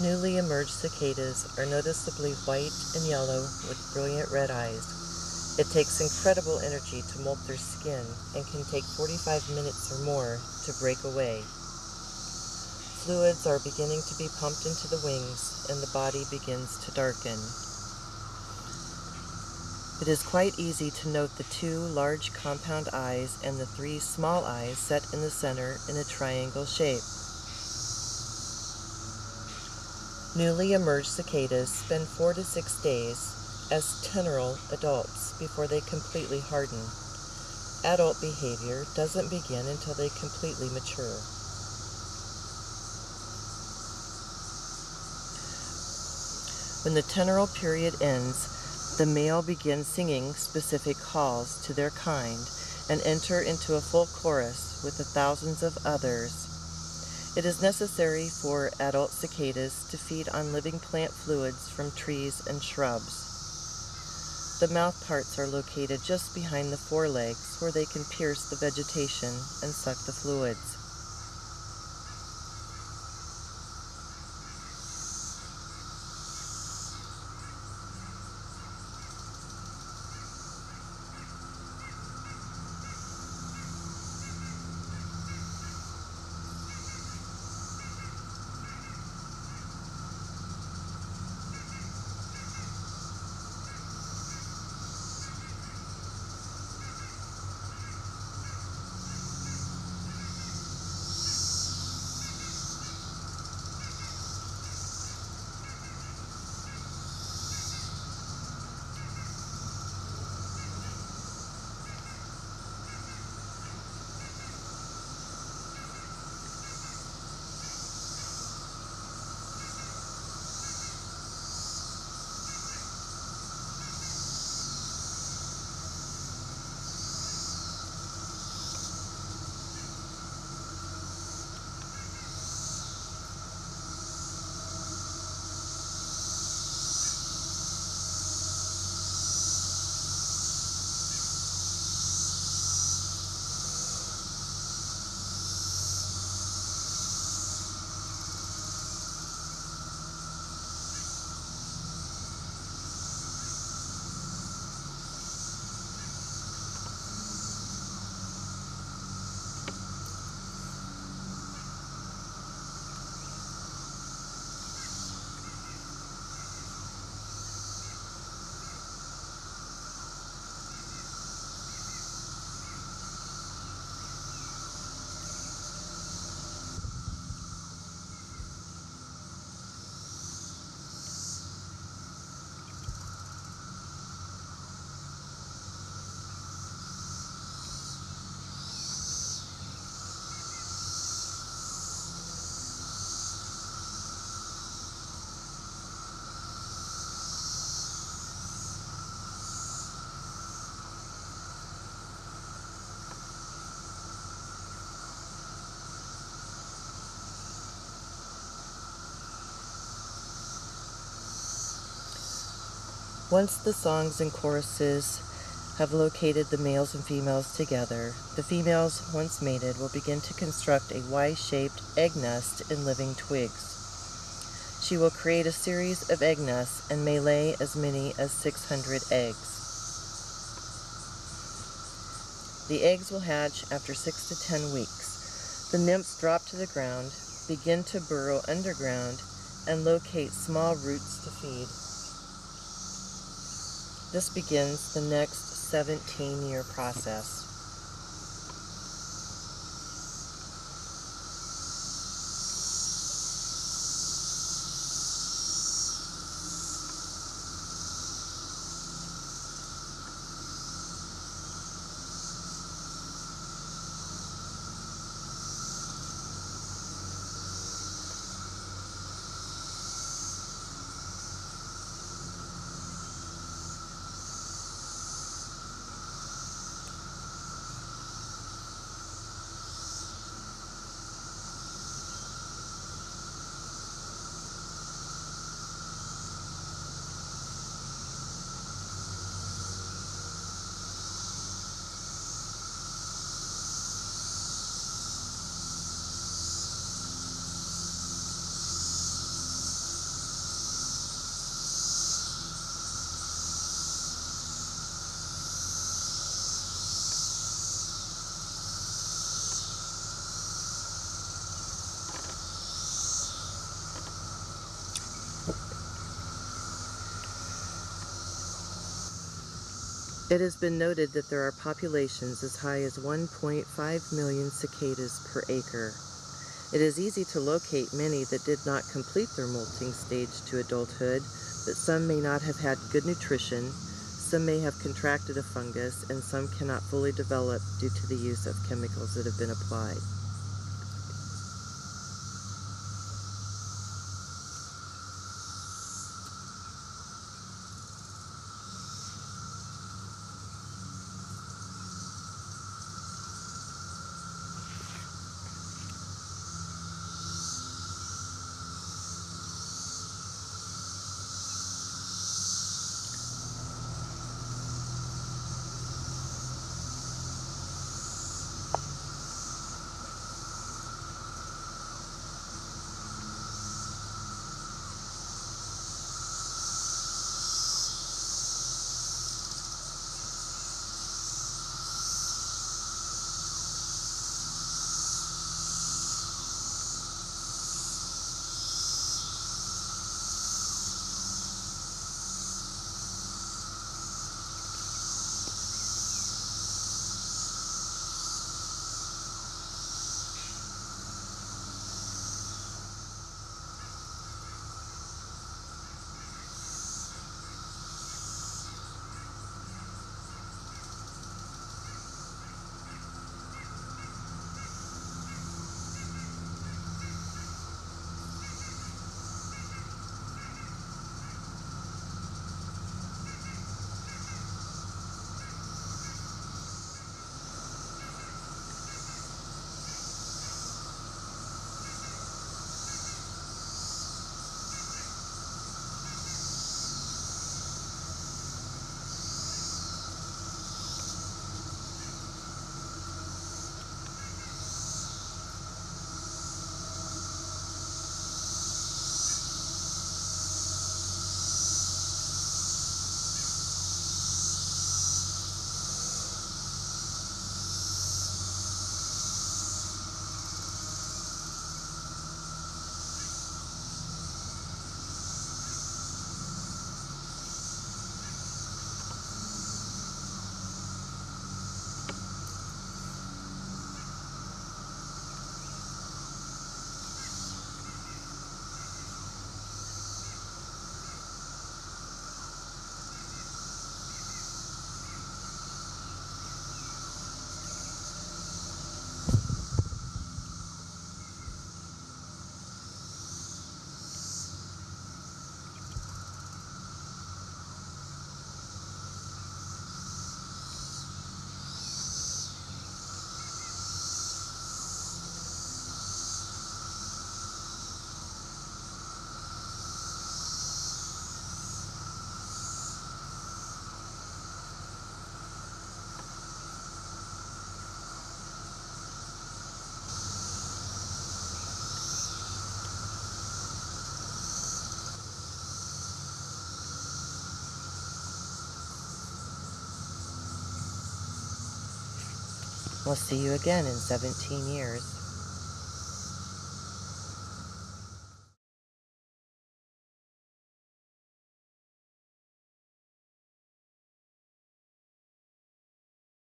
Newly emerged cicadas are noticeably white and yellow with brilliant red eyes. It takes incredible energy to molt their skin and can take 45 minutes or more to break away. Fluids are beginning to be pumped into the wings and the body begins to darken. It is quite easy to note the 2 large compound eyes and the 3 small eyes set in the center in a triangle shape. Newly emerged cicadas spend 4 to 6 days as teneral adults before they completely harden. Adult behavior doesn't begin until they completely mature. When the teneral period ends, the male begins singing specific calls to their kind and enter into a full chorus with the thousands of others. It is necessary for adult cicadas to feed on living plant fluids from trees and shrubs. The mouth parts are located just behind the forelegs where they can pierce the vegetation and suck the fluids. Once the songs and choruses have located the males and females together, the females, once mated, will begin to construct a Y-shaped egg nest in living twigs. She will create a series of egg nests and may lay as many as 600 eggs. The eggs will hatch after 6 to 10 weeks. The nymphs drop to the ground, begin to burrow underground, and locate small roots to feed. This begins the next 17-year process. It has been noted that there are populations as high as 1.5 million cicadas per acre. It is easy to locate many that did not complete their molting stage to adulthood, but some may not have had good nutrition, some may have contracted a fungus, and some cannot fully develop due to the use of chemicals that have been applied. We'll see you again in 17 years.